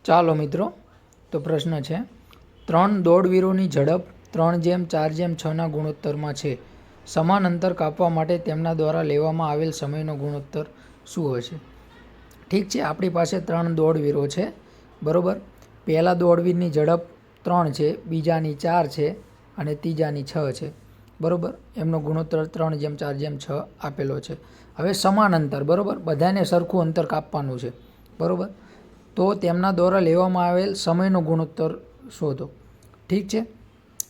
ચાલો મિત્રો, તો પ્રશ્ન છે 3 દોડવીરોની ઝડપ 3:4:6 ગુણોત્તરમાં છે. સમાન અંતર કાપવા માટે તેમના દ્વારા લેવામાં આવેલ સમયનો ગુણોત્તર શું હશે? ઠીક છે, આપણી પાસે 3 દોડવીરો છે, બરાબર. પહેલા દોડવીરની ઝડપ 3 છે, બીજાની 4 છે અને ત્રીજાની 6 છે, બરાબર. એમનો ગુણોત્તર 3:4:6 આપેલો છે. હવે સમાન અંતર, બરાબર, બધાને સરખું અંતર કાપવાનું છે, બરાબર. તો તેમના દ્વારા લેવામાં આવેલ સમયનો ગુણોત્તર શોધો. ઠીક છે,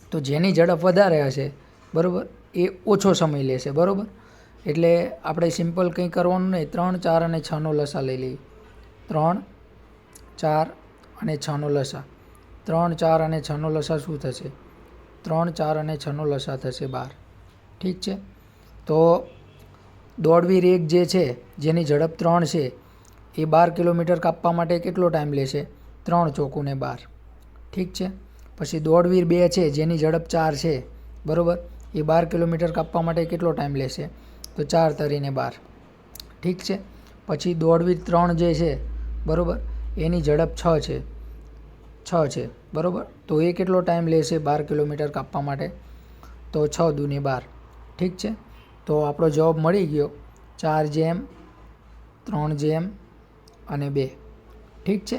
તો જેની ઝડપ વધારે હશે, બરાબર, એ ઓછો સમય લેશે, બરાબર. એટલે આપણે સિમ્પલ કંઈ કરવાનું નહીં, 3, 4 અને 6નો લસા લઈ લઈએ. 3, 4 અને 6નો લસા. 3, 4 અને 6નો લસા શું થશે? 3, 4 અને 6નો લસા થશે 12. ઠીક છે, તો દોડવીર એક જે છે, જેની ઝડપ 3 છે, એ 12 કિલોમીટર કાપવા માટે કેટલો ટાઈમ લેશે? 3 ચોકુને 12. ઠીક છે, પછી દોડવીર 2 છે, જેની ઝડપ 4 છે, બરાબર, એ 12 કિલોમીટર કાપવા માટે કેટલો ટાઈમ લેશે? તો 4 તરીને 12. ઠીક છે, પછી દોડવીર 3 જે છે, બરાબર, એની ઝડપ 6 છે, બરાબર, તો એ કેટલો ટાઈમ લેશે 12 કિલોમીટર કાપવા માટે? તો 6 દૂને 12. ઠીક છે, તો આપણો જવાબ મળી ગયો 4 જેમ 3 જેમ અને 2. ઠીક છે.